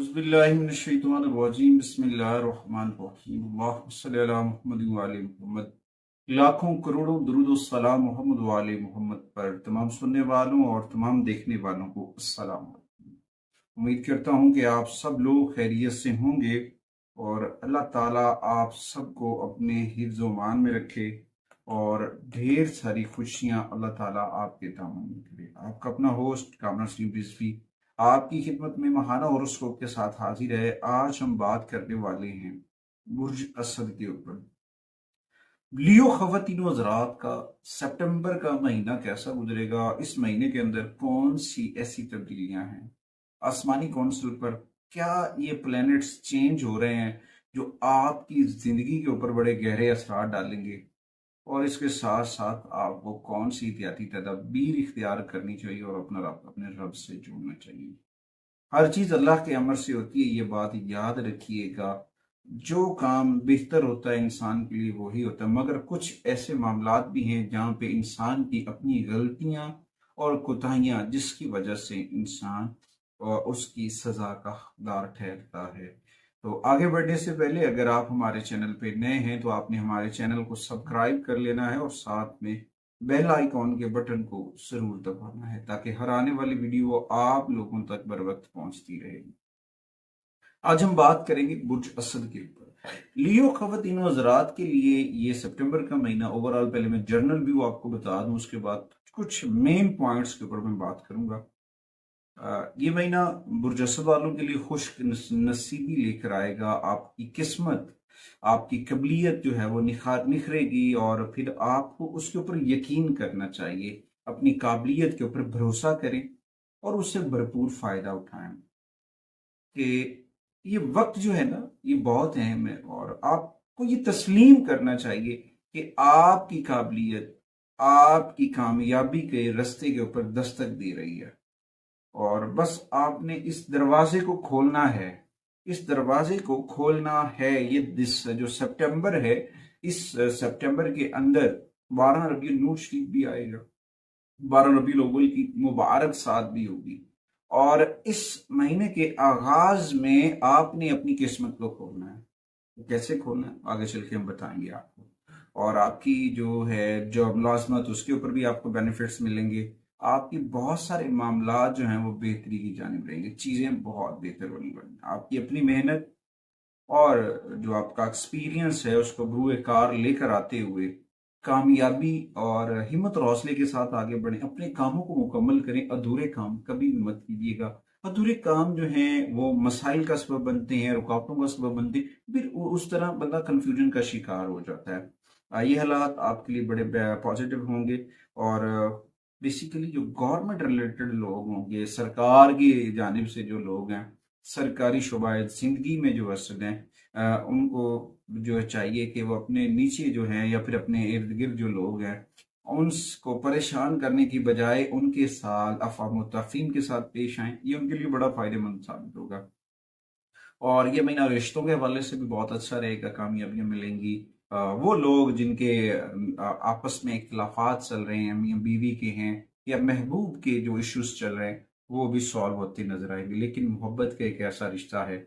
औज़ुबिल्लाहिमिनश्शैतानिर्रजीम बिस्मिल्लाहिर्रहमानिर्रहीम अल्लाहुम्मा सल्लि अला मुहम्मद व आले मुहम्मद। लाखों करोड़ों दुरूद व सलाम मोहम्मद व आले मोहम्मद पर तमाम सुनने वालों और तमाम देखने वालों को अस्सलाम वालेकुम। उम्मीद करता हूँ कि आप सब लोग खैरियत से होंगे और अल्लाह ताला आप सबको अपने हिफ्ज़ व मान में रखे और ढेर सारी खुशियाँ अल्लाह ताला आपके दामन में करे। आपका अपना होस्ट कामरान सलीम रिजवी आपकी खिदमत में महाना होरोस्कोप के साथ हाजिर है। आज हम बात करने वाले हैं बुर्ज असद के ऊपर। लियो खवातीनो हज़रात का सितंबर का महीना कैसा गुजरेगा, इस महीने के अंदर कौन सी ऐसी तब्दीलियां हैं आसमानी कौंसिल पर, क्या ये प्लैनेट्स चेंज हो रहे हैं जो आपकी जिंदगी के ऊपर बड़े गहरे असरात डालेंगे, और इसके साथ साथ आपको कौन सी एहतियाती तदबीर इख्तियार करनी चाहिए और अपने रब से जुड़ना चाहिए। हर चीज अल्लाह के अमर से होती है, ये बात याद रखिएगा। जो काम बेहतर होता है इंसान के लिए वही होता है, मगर कुछ ऐसे मामलात भी हैं जहाँ पे इंसान की अपनी गलतियां और कोताहियां जिसकी वजह से इंसान उसकी सजा का हकदार ठहरता है। तो आगे बढ़ने से पहले अगर आप हमारे चैनल पे नए हैं तो आपने हमारे चैनल को सब्सक्राइब कर लेना है और साथ में बेल आइकॉन के बटन को जरूर दबाना है ताकि हर आने वाली वीडियो आप लोगों तक बर वक्त पहुंचती रहेगी। आज हम बात करेंगे बुर्ज असद के ऊपर। लियो खवातीन हज़रात के लिए ये सितंबर का महीना ओवरऑल, पहले मैं जनरल व्यू आपको बता दूं, उसके बाद कुछ मेन पॉइंट्स के ऊपर मैं बात करूंगा। ये महीना बुर्ज असद वालों के लिए खुश नसीबी लेकर आएगा। आपकी किस्मत, आपकी कबलियत जो है वो निखरेगी और फिर आपको उसके ऊपर यकीन करना चाहिए। अपनी काबिलियत के ऊपर भरोसा करें और उससे भरपूर फायदा उठाएं कि ये वक्त जो है ना ये बहुत अहम है और आपको ये तस्लीम करना चाहिए कि आपकी काबिलियत आपकी कामयाबी के रास्ते के ऊपर दस्तक दे रही है और बस आपने इस दरवाजे को खोलना है। इस दरवाजे को खोलना है। ये जो सितंबर है, इस सितंबर के अंदर 12 रबीउल नूर शरीफ भी आएगा, 12 रबीउल अव्वल की मुबारक साथ भी होगी और इस महीने के आगाज में आपने अपनी किस्मत को खोलना है। कैसे खोलना है आगे चल के हम बताएंगे आपको। और आपकी जो है जॉब मुलाजमत, उसके ऊपर भी आपको बेनिफिट्स मिलेंगे। आपकी बहुत सारे मामला जो हैं वो बेहतरी की जानिब रहेंगे, चीजें बहुत बेहतर होने वाली। आपकी अपनी मेहनत और जो आपका एक्सपीरियंस है उसको बरूए कार लेकर आते हुए कामयाबी और हिम्मत और हौसले के साथ आगे बढ़ें। अपने कामों को मुकम्मल करें, अधूरे काम कभी भी मत कीजिएगा। अधूरे काम जो हैं वो मसाइल का सबब बनते हैं, रुकावटों का सबब बनते हैं, फिर उस तरह बंदा कंफ्यूजन का शिकार हो जाता है। ये हालात आपके लिए बड़े पॉजिटिव होंगे और बेसिकली जो गवर्नमेंट रिलेटेड लोग होंगे, सरकार की जानिब से जो लोग हैं, सरकारी शुबायत जिंदगी में जो असल हैं, उनको जो चाहिए कि वो अपने नीचे जो है या फिर अपने इर्द गिर्द जो लोग हैं उनको परेशान करने की बजाय उनके साथ अफ़ाम तफ़हीम के साथ पेश आए। ये उनके लिए बड़ा फायदेमंद साबित होगा और ये महीना रिश्तों के हवाले से भी बहुत अच्छा रहेगा, कामयाबियां मिलेंगी। वो लोग जिनके आपस में इख्तिलाफात चल रहे हैं, मियां बीवी के हैं या महबूब के जो इश्यूज चल रहे हैं वो भी सॉल्व होते नजर आएंगे। लेकिन मोहब्बत का एक ऐसा रिश्ता है,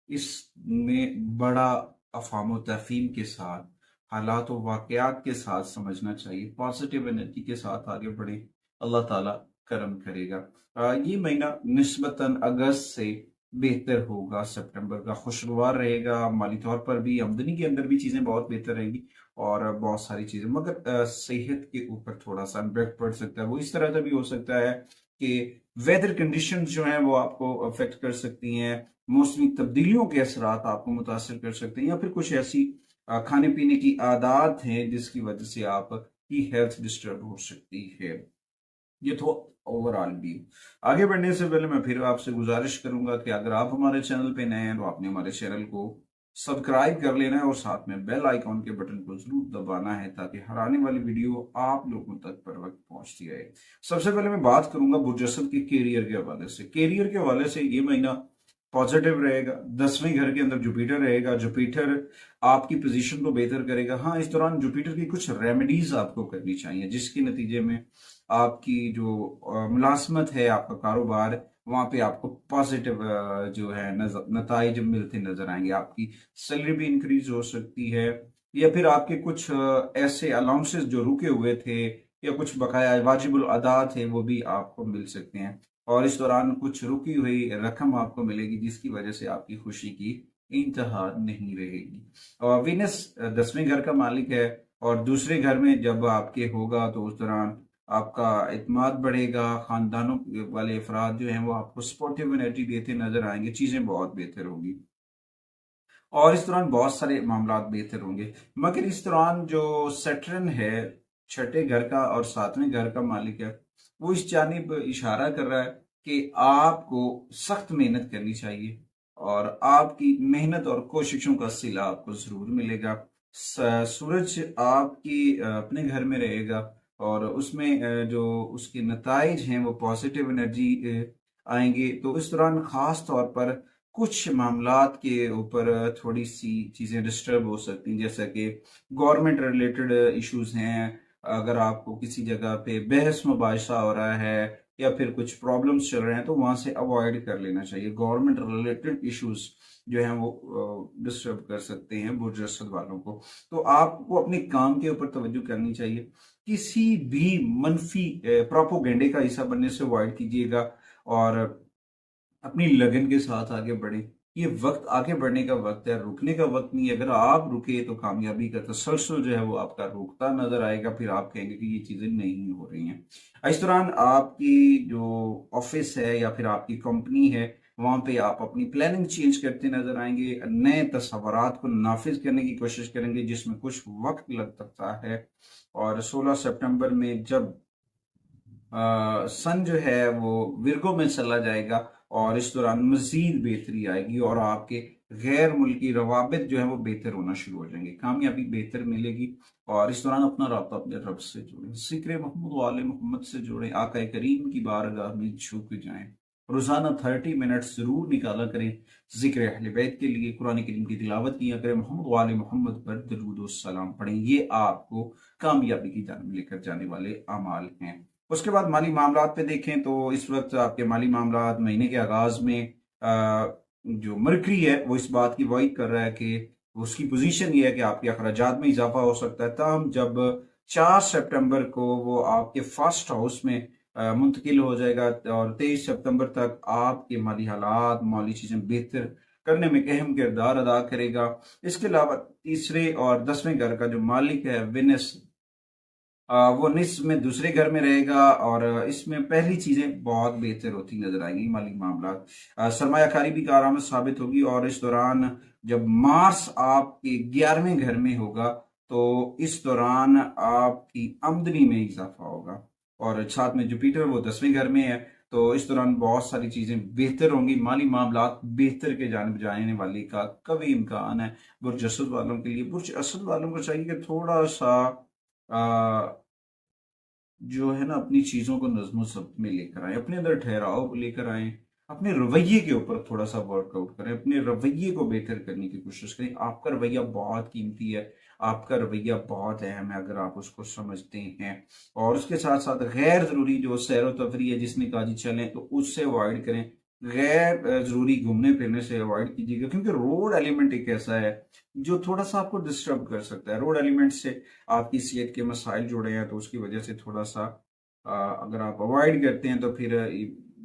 इसमें बड़ा अफ़ाम तफ़हीम के साथ, हालात व वाक़यात के साथ समझना चाहिए। पॉजिटिव एनर्जी के साथ आगे बढ़े, अल्लाह ताला करम करेगा। ये महीना निस्बतन अगस्त से बेहतर होगा, सितंबर का खुशगवार रहेगा। माली तौर पर भी, आमदनी के अंदर भी चीज़ें बहुत बेहतर रहेंगी और बहुत सारी चीज़ें, मगर सेहत के ऊपर थोड़ा सा इम्पैक्ट पड़ सकता है। वो इस तरह का भी हो सकता है कि वेदर कंडीशंस जो हैं वो आपको अफेक्ट कर सकती हैं, मौसमी तब्दीलियों के असरात आपको मुतासर कर सकते हैं, या फिर कुछ ऐसी खाने पीने की आदत हैं जिसकी वजह से आपकी हेल्थ डिस्टर्ब हो सकती है। ये तो ओवरऑल भी। आगे बढ़ने से पहले मैं फिर आपसे गुजारिश करूंगा कि अगर आप हमारे चैनल पे नए हैं तो आपने हमारे चैनल को सब्सक्राइब कर लेना है और साथ में बेल आइकॉन के बटन को जरूर दबाना है ताकि हर आने वाली वीडियो आप लोगों तक पर वक्त पहुंचती रहे। सबसे पहले मैं बात करूंगा बुर्ज असद के कैरियर के हवाले से। कैरियर के हवाले से ये महीना पॉजिटिव रहेगा। 10वें घर के अंदर जुपिटर रहेगा। जुपिटर आपकी पोजीशन को बेहतर करेगा। हाँ, इस दौरान जुपिटर की कुछ रेमेडीज आपको करनी चाहिए जिसके नतीजे में आपकी जो मुलाजमत है, आपका कारोबार, वहां पे आपको पॉजिटिव जो है नताइज मिलते नजर आएंगे। आपकी सैलरी भी इंक्रीज हो सकती है, या फिर आपके कुछ ऐसे अलाउंसेस जो रुके हुए थे या कुछ बकाया वाजिबुल अदा थे वो भी आपको मिल सकते हैं। और इस दौरान कुछ रुकी हुई रकम आपको मिलेगी जिसकी वजह से आपकी खुशी की इंतहा नहीं रहेगी। और वीनस 10वें घर का मालिक है, और दूसरे घर में जब आपके होगा तो उस दौरान आपका इत्मीनान बढ़ेगा। खानदानों वाले अफराद जो हैं वो आपको सपोर्टिव एनर्जी देते नजर आएंगे, चीजें बहुत बेहतर होंगी और इस दौरान बहुत सारे मामला बेहतर होंगे। मगर इस दौरान जो सैटर्न है, छठे घर का और 7वें घर का मालिक है, वो इस जानिब इशारा कर रहा है कि आपको सख्त मेहनत करनी चाहिए और आपकी मेहनत और कोशिशों का सिला आपको जरूर मिलेगा। सूरज आपकी अपने घर में रहेगा और उसमें जो उसके नताइज हैं वो पॉजिटिव एनर्जी आएंगे। तो इस दौरान खास तौर पर कुछ मामलात के ऊपर थोड़ी सी चीज़ें डिस्टर्ब हो सकती हैं, जैसा कि गवर्नमेंट रिलेटेड इश्यूज हैं। अगर आपको किसी जगह पे बहस मुबाहिसा हो रहा है या फिर कुछ प्रॉब्लम्स चल रहे हैं तो वहां से अवॉइड कर लेना चाहिए। गवर्नमेंट रिलेटेड इश्यूज जो हैं वो डिस्टर्ब कर सकते हैं बुर्ज असद वालों को। तो आपको अपने काम के ऊपर तवज्जो करनी चाहिए। किसी भी मनफी प्रोपोगेंडे का हिस्सा बनने से अवॉइड कीजिएगा और अपनी लगन के साथ आगे बढ़े। ये वक्त आगे बढ़ने का वक्त है, रुकने का वक्त नहीं है। अगर आप रुके तो कामयाबी का तसलसल जो है वो आपका रुकता नजर आएगा, फिर आप कहेंगे कि ये चीजें नहीं हो रही हैं। इस दौरान आपकी जो ऑफिस है या फिर आपकी कंपनी है वहां पे आप अपनी प्लानिंग चेंज करते नजर आएंगे, नए तस्वरात को नाफिज करने की कोशिश करेंगे जिसमें कुछ वक्त लग सकता है। और 16 सितंबर में जब सन जो है वो विर्गो में चला जाएगा और इस दौरान मजीद बेहतरी आएगी और आपके गैर मुल्की रवाबित जो है वो बेहतर होना शुरू हो जाएंगे, कामयाबी बेहतर मिलेगी। और इस दौरान अपना राब्ता अपने रब से जोड़ें, जिक्र मोहम्मद वाले मोहम्मद से जोड़ें, आका करीम की बारगाह में झुक जाएं। रोजाना 30 मिनट जरूर निकाला करें जिक्र अहले बैत के लिए, कुरान करीम की तिलावत किया करें, मोहम्मद वाले मोहम्मद पर दरूद व सलाम पढ़ें। ये आपको कामयाबी की जानब लेकर जाने वाले अमाल हैं। उसके बाद माली मामलात पे देखें तो इस वक्त आपके माली मामलात महीने के आगाज में जो मरकरी है वो इस बात की वाइद कर रहा है कि उसकी पोजीशन ये है कि आपके अखराजात में इजाफा हो सकता है। तब जब 4 सितंबर को वो आपके फर्स्ट हाउस में मुंतकिल हो जाएगा और 23 सितंबर तक आपके माली हालात, माली चीजें बेहतर करने में अहम किरदार अदा करेगा। इसके अलावा तीसरे और 10वें घर का जो मालिक है विनस, वो निस में दूसरे घर में रहेगा और इसमें पहली चीजें बहुत बेहतर होती नजर आएंगी। माली मामला सरमायाकारी भी कारआमद साबित होगी और इस दौरान जब मार्स आपके 11वें घर में होगा तो इस दौरान आपकी आमदनी में इजाफा होगा और साथ में जुपिटर वो 10वें घर में है। तो इस दौरान बहुत सारी चीजें बेहतर होंगी, माली मामला बेहतर के जानिब जाने वाले का कभी इम्कान है बुर्ज असद वालों के लिए। बुर्ज असद वालों को चाहिए कि थोड़ा सा जो है ना अपनी चीजों को नज्मो ज़ब्त में लेकर आए, अपने अंदर ठहराव लेकर आए, अपने रवैये के ऊपर थोड़ा सा वर्कआउट करें, अपने रवैये को बेहतर करने की कोशिश करें। आपका रवैया बहुत कीमती है, आपका रवैया बहुत अहम है अगर आप उसको समझते हैं। और उसके साथ साथ गैर जरूरी जो सैर तफरी है जिसने कहा जी चलें तो उससे अवॉइड करें। गैर जरूरी घूमने फिरने से अवॉइड कीजिएगा क्योंकि रोड एलिमेंट एक ऐसा है जो थोड़ा सा आपको डिस्टर्ब कर सकता है। रोड एलिमेंट से आपकी सेहत के मसाइल जुड़े हैं तो उसकी वजह से थोड़ा सा अगर आप अवॉइड करते हैं तो फिर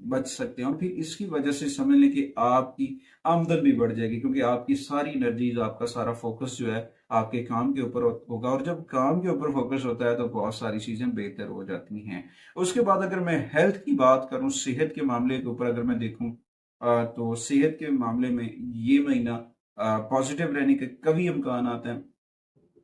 बच सकते हैं और फिर इसकी वजह से समझ लें कि आपकी आमदन भी बढ़ जाएगी क्योंकि आपकी सारी एनर्जीज, आपका सारा फोकस जो है आपके काम के ऊपर होगा और जब काम के ऊपर फोकस होता है तो बहुत सारी चीजें बेहतर हो जाती हैं। उसके बाद अगर मैं हेल्थ की बात करूं, सेहत के मामले के ऊपर अगर मैं देखूं तो सेहत के मामले में ये महीना पॉजिटिव रहने के कभी इम्कान आते हैं।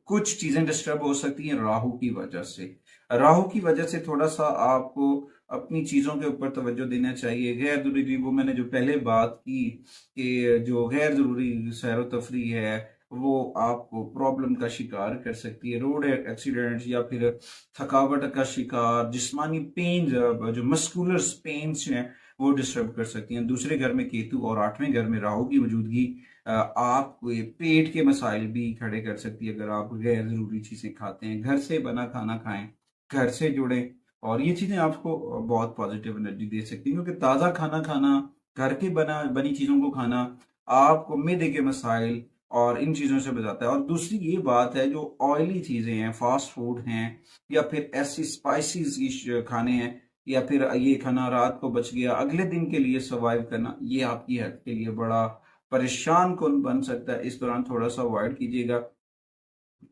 कुछ चीजें डिस्टर्ब हो सकती हैं राहु की वजह से। राहु की वजह से थोड़ा सा आपको अपनी चीजों के ऊपर तवज्जो देना चाहिए। गैर जरूरी, वो मैंने जो पहले बात की कि जो गैर जरूरी सैर तफरी है वो आपको प्रॉब्लम का शिकार कर सकती है। रोड एक्सीडेंट या फिर थकावट का शिकार, जिस्मानी पेन, जो मस्कुलर पेन्स हैं वो डिस्टर्ब कर सकती हैं। दूसरे घर में केतु और 8वें घर में राहु की मौजूदगी आपको ये पेट के मसाइल भी खड़े कर सकती है अगर आप गैर जरूरी चीजें खाते हैं। घर से बना खाना खाएं, घर से जुड़े और ये चीजें आपको बहुत पॉजिटिव एनर्जी दे सकती हैं, क्योंकि ताज़ा खाना खाना, घर के बनी चीज़ों को खाना आपको मैदे के मसाइल और इन चीज़ों से बचाता है। और दूसरी ये बात है, जो ऑयली चीज़ें हैं, फास्ट फूड हैं, या फिर ऐसी स्पाइसीज खाने हैं, या फिर ये खाना रात को बच गया अगले दिन के लिए सर्वाइव करना, ये आपकी हेल्थ के लिए बड़ा परेशान कौन बन सकता है। इस दौरान थोड़ा सा अवॉइड कीजिएगा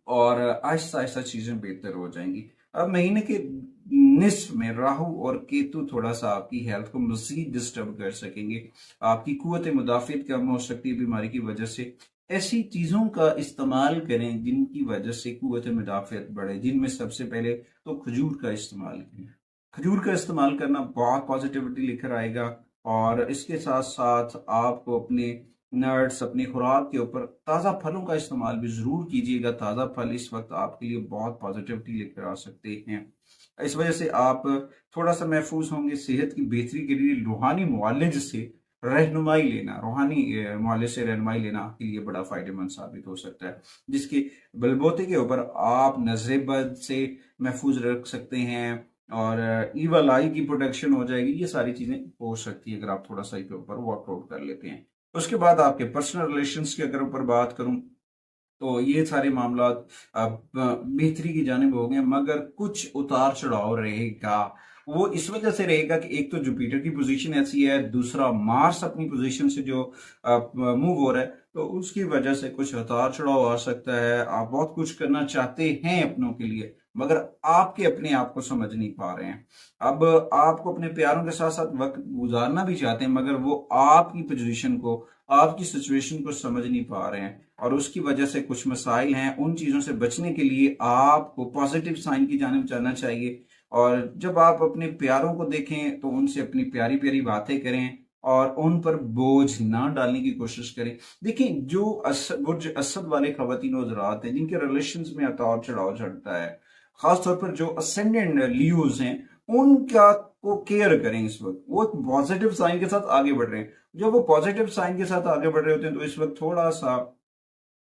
और आहिस्ता आहिस्ता चीजें बेहतर हो जाएंगी। अब महीने के निस्फ में राहु और केतु थोड़ा सा आपकी हेल्थ को मजीद डिस्टर्ब कर सकेंगे। आपकी कुव्वत मुदाफियत कम हो सकती है बीमारी की वजह से। ऐसी चीजों का इस्तेमाल करें जिनकी वजह से कुव्वत मुदाफियत बढ़े, जिनमें सबसे पहले तो खजूर का इस्तेमाल करें। खजूर का इस्तेमाल करना बहुत पॉजिटिविटी लेकर आएगा। और इसके साथ साथ आपको अपने नट्स, अपनी खुराक के ऊपर ताज़ा फलों का इस्तेमाल भी ज़रूर कीजिएगा। ताज़ा फल इस वक्त आपके लिए बहुत पॉजिटिविटी लेकर आ सकते हैं। इस वजह से आप थोड़ा सा महफूज होंगे। सेहत की बेहतरी के लिए रूहानी मुआलिज से रहनुमाई लेना, रूहानी मुआलिज से रहनुमाई लेना आपके लिए बड़ा फायदेमंद साबित हो सकता है, जिसके बलबूते के ऊपर आप नजर बद से महफूज रख सकते हैं और ईवल आई की प्रोटेक्शन हो जाएगी। ये सारी चीजें हो सकती है अगर आप थोड़ा सा इसके ऊपर वर्कआउट कर लेते हैं। उसके बाद आपके पर्सनल रिलेशंस की अगर ऊपर बात करूं, तो ये सारे मामला अब बेहतरी की जानिब हो गए, मगर कुछ उतार चढ़ाव रहेगा। वो इस वजह से रहेगा कि एक तो जुपिटर की पोजीशन ऐसी है, दूसरा मार्स अपनी पोजीशन से जो मूव हो रहा है, तो उसकी वजह से कुछ उतार चढ़ाव आ सकता है। आप बहुत कुछ करना चाहते हैं अपनों के लिए, मगर आपके अपने आप को समझ नहीं पा रहे हैं। अब आपको अपने प्यारों के साथ साथ वक्त गुजारना भी चाहते हैं, मगर वो आपकी पोजीशन को, आपकी सिचुएशन को समझ नहीं पा रहे हैं, और उसकी वजह से कुछ मसाइल हैं। उन चीज़ों से बचने के लिए आपको पॉजिटिव साइन की जानिब जाना चाहिए। और जब आप अपने प्यारों को देखें तो उनसे अपनी प्यारी प्यारी बातें करें और उन पर बोझ ना डालने की कोशिश करें। देखिए, जो बुर्ज असद वाले खवातीन हज़रात हैं जिनके रिलेशंस में उतार चढ़ाव चढ़ता है, खासतौर पर जो असेंडेंट लियोज हैं, उनका को केयर करें। इस वक्त वो पॉजिटिव साइन के साथ आगे बढ़ रहे हैं। जब वो पॉजिटिव साइन के साथ आगे बढ़ रहे होते हैं तो इस वक्त थोड़ा सा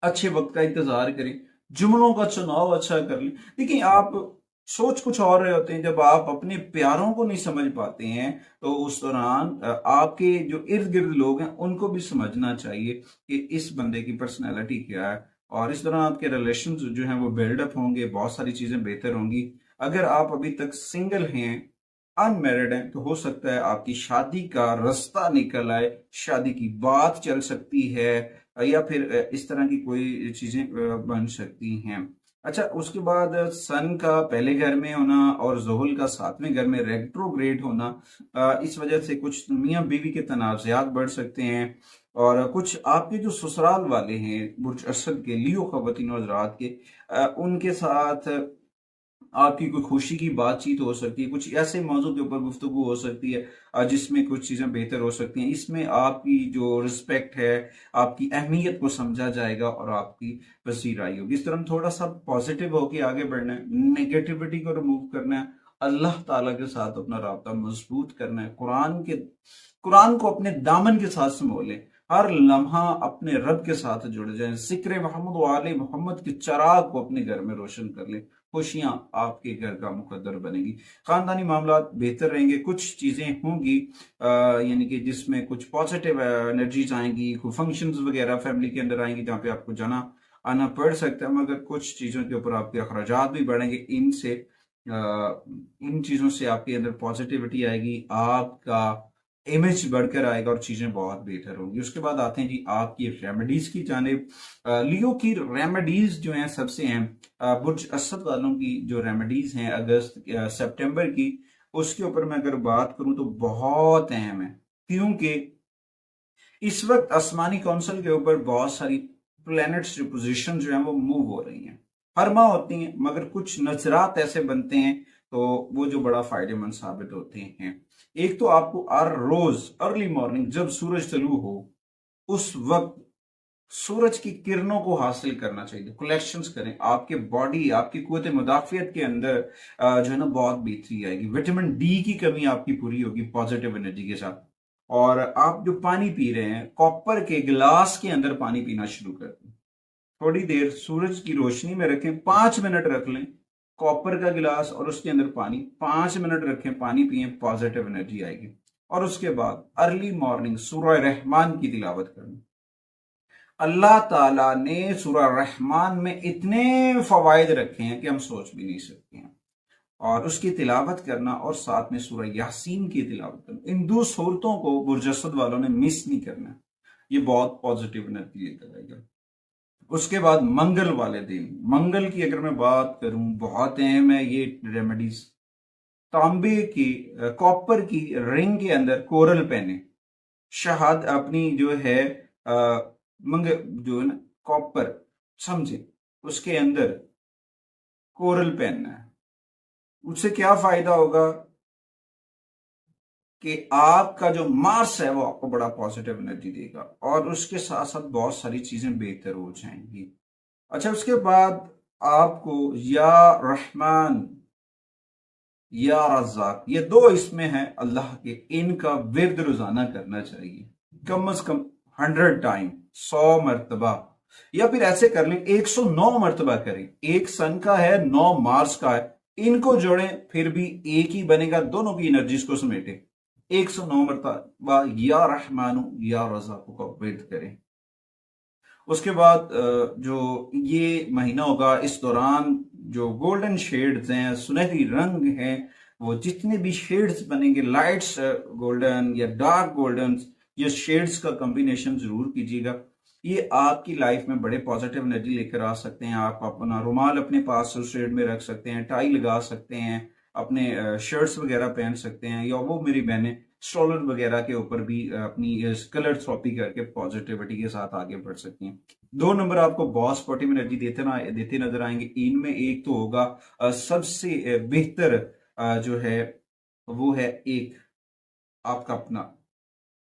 अच्छे वक्त का इंतजार करें, जुमलों का चुनाव अच्छा कर लें। देखिए, आप सोच कुछ और रहे होते हैं। जब आप अपने प्यारों को नहीं समझ पाते हैं तो उस दौरान आपके जो इर्द गिर्द लोग हैं उनको भी समझना चाहिए कि इस बंदे की पर्सनैलिटी क्या है, और इस दौरान आपके रिलेशन जो हैं वो बिल्डअप होंगे, बहुत सारी चीजें बेहतर होंगी। अगर आप अभी तक सिंगल हैं, अनमैरिड हैं, तो हो सकता है आपकी शादी का रास्ता निकल आए, शादी की बात चल सकती है, या फिर इस तरह की कोई चीजें बन सकती हैं। अच्छा, उसके बाद सन का पहले घर में होना और जोहल का सातवें घर में रेट्रोग्रेड होना, इस वजह से कुछ मियाँ बीवी के तनाज़ात बढ़ सकते हैं। और कुछ आपके जो ससुराल वाले हैं बुर्ज असद के, लियो ख़वातीन और हज़रात के, उनके साथ आपकी कोई खुशी की बातचीत हो सकती है। कुछ ऐसे मौजूद के ऊपर गुफ्तगू हो सकती है जिसमें कुछ चीज़ें बेहतर हो सकती हैं। इसमें आपकी जो रिस्पेक्ट है, आपकी अहमियत को समझा जाएगा और आपकी पसीराई होगी। इस तरह हम थोड़ा सा पॉजिटिव होकर आगे बढ़ना है, नेगेटिविटी को रिमूव करना है, अल्लाह ताला के साथ अपना राब्ता मजबूत करना है, कुरान को अपने दामन के साथ संभालें, हर लम्हा अपने रब के साथ जुड़ जाएं, जिक्र मोहम्मद वाले मोहम्मद के चराग को अपने घर में रोशन कर लें। खुशियां आपके घर का मुकद्दर बनेगी, खानदानी मामला बेहतर रहेंगे। कुछ चीजें होंगी यानी कि जिसमें कुछ पॉजिटिव एनर्जीज आएंगी, कोई फंक्शंस वगैरह फैमिली के अंदर आएंगी जहाँ पे आपको जाना आना पड़ सकता है, मगर कुछ चीजों के ऊपर आपके अखराजात भी बढ़ेंगे। इन चीजों से आपके अंदर पॉजिटिविटी आएगी, आपका इमेज बढ़कर आएगा और चीजें बहुत बेहतर होंगी। उसके बाद आते हैं जी आपकी रेमेडीज की जानिब। लियो की रेमेडीज जो हैं सबसे अहम, बुर्ज असद वालों की जो रेमेडीज हैं अगस्त सितंबर की, उसके ऊपर मैं अगर बात करूं तो बहुत अहम है, क्योंकि इस वक्त आसमानी काउंसिल के ऊपर बहुत सारी प्लैनेट्स जो पोजीशन जो है वो मूव हो रही हैं। हर माह होती हैं, मगर कुछ नजरात ऐसे बनते हैं तो वो जो बड़ा फायदेमंद साबित होते हैं। एक तो आपको हर रोज अर्ली मॉर्निंग जब सूरज तलू हो उस वक्त सूरज की किरणों को हासिल करना चाहिए। कलेक्शंस करें, आपके बॉडी, आपकी कुव्वत मुदाफियत के अंदर जो है ना बहुत बेहतरी आएगी। विटामिन डी की कमी आपकी पूरी होगी पॉजिटिव एनर्जी के साथ। और आप जो पानी पी रहे हैं, कॉपर के गिलास के अंदर पानी पीना शुरू कर दें। थोड़ी देर सूरज की रोशनी में रखें, 5 मिनट रख लें, कॉपर का गिलास और उसके अंदर पानी, 5 मिनट रखें, पानी पिए, पॉजिटिव एनर्जी आएगी। और उसके बाद अर्ली मॉर्निंग सूरह रहमान की तिलावत करना। अल्लाह ताला ने सूरह रहमान में इतने फवायद रखे हैं कि हम सोच भी नहीं सकते हैं। और उसकी तिलावत करना और साथ में सूरह यासीन की तिलावत करना, इन दो सूरतों को बुरजसद वालों ने मिस नहीं करना। ये बहुत पॉजिटिव एनर्जी लेकर आएगा। उसके बाद मंगल वाले दिन, मंगल की अगर मैं बात करूं, बहुत अहम है ये रेमेडीज। तांबे की, कॉपर की रिंग के अंदर कोरल पहने, शहाद अपनी जो है जो है ना कॉपर, समझे, उसके अंदर कोरल पहनना है। उससे क्या फायदा होगा कि आपका जो मार्स है वो आपको बड़ा पॉजिटिव एनर्जी देगा और उसके साथ साथ बहुत सारी चीजें बेहतर हो जाएंगी। अच्छा, उसके बाद आपको या रहमान या रज़ाक, ये दो इसमें हैं अल्लाह के, इनका विर्द रोजाना करना चाहिए, कम से कम 100 टाइम, 100 मरतबा, या फिर ऐसे कर लें 109 मरतबा करें। एक सन का है, 9 मार्स का है, इनको जोड़ें फिर भी एक ही बनेगा, दोनों की एनर्जीज को समेटे। 109 मरतबा या रहमानु या रज़ाकु का विर्द करें। उसके बाद जो ये महीना होगा, इस दौरान जो गोल्डन शेड्स हैं, सुनहरी रंग हैं, वो जितने भी शेड्स बनेंगे, लाइट्स गोल्डन या डार्क गोल्डन, ये शेड्स का कॉम्बिनेशन जरूर कीजिएगा। ये आपकी लाइफ में बड़े पॉजिटिव एनर्जी लेकर आ सकते हैं। आप अपना रुमाल अपने पास उस शेड में रख सकते हैं, टाई लगा सकते हैं, अपने शर्ट्स वगैरह पहन सकते हैं, या वो मेरी बहनें स्ट्रोलर वगैरह के ऊपर भी अपनी कलर थेरेपी करके पॉजिटिविटी के साथ आगे बढ़ सकती हैं। 2 नंबर आपको बहुत स्पोर्टिव एनर्जी देते नजर आएंगे। इनमें एक तो होगा सबसे बेहतर जो है वो है एक आपका अपना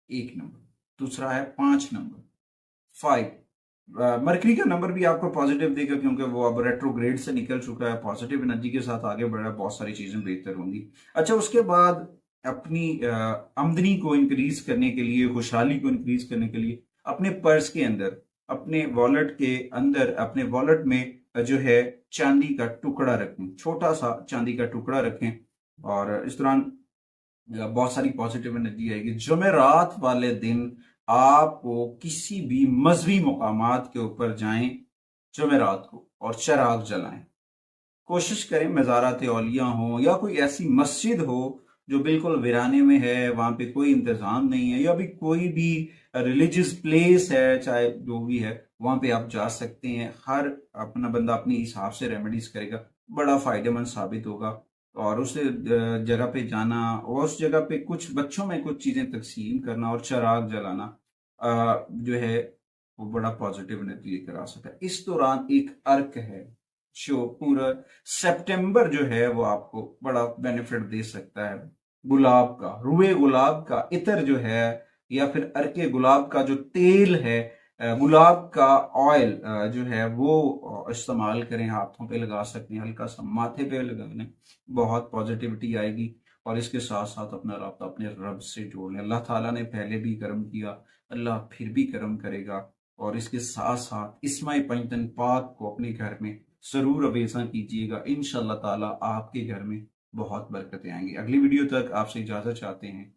1 नंबर, दूसरा है 5 नंबर, 5। मरकरी का नंबर भी आपको पॉजिटिव देगा क्योंकि वो अब रेट्रोग्रेड से निकल चुका है, पॉजिटिव एनर्जी के साथ आगे बढ़ रहा है, बहुत सारी चीजें बेहतर होंगी। अच्छा, उसके बाद अपनी आमदनी को इंक्रीज करने के लिए, खुशहाली को इंक्रीज करने के लिए, अपने पर्स के अंदर, अपने वॉलेट के अंदर, अपने वॉलेट में जो है चांदी का टुकड़ा रखें, छोटा सा चांदी का टुकड़ा रखें। और इस दौरान बहुत सारी पॉजिटिव एनर्जी आएगी। जुमेरात वाले दिन आपको किसी भी मजहबी मुकामात के ऊपर जाएं जुमेरात को और चिराग जलाएं। कोशिश करें मज़ारात औलिया हो या कोई ऐसी मस्जिद हो जो बिल्कुल वीराने में है, वहां पे कोई इंतजाम नहीं है, या भी कोई भी रिलीजियस प्लेस है, चाहे जो भी है, वहां पे आप जा सकते हैं। हर अपना बंदा अपने हिसाब से रेमेडीज करेगा, बड़ा फायदेमंद साबित होगा। और उस जगह पे जाना और उस जगह पे कुछ बच्चों में कुछ चीजें तकसीम करना और चिराग जलाना जो है वो बड़ा पॉजिटिव एनर्जी लेकर आ सकता है। इस दौरान एक अर्क है जो पूरा सितंबर जो है वो आपको बड़ा बेनिफिट दे सकता है। गुलाब का, रुए गुलाब का इत्र जो है, या फिर अर्के गुलाब का जो तेल है, गुलाब का ऑयल जो है वो इस्तेमाल करें, हाथों पे लगा सकते हैं, हल्का सा माथे पे लगाने, बहुत पॉजिटिविटी आएगी। और इसके साथ साथ अपना राब्ता अपने रब से जोड़ लें। अल्लाह ताला ने पहले भी करम किया, अल्लाह फिर भी करम करेगा। और इसके साथ साथ इस्माई पंजतन पाक को अपने घर में जरूर अवेजा कीजिएगा, इंशाअल्लाह ताला आपके घर में बहुत बरकतें आएंगी। अगली वीडियो तक आपसे इजाजत चाहते हैं।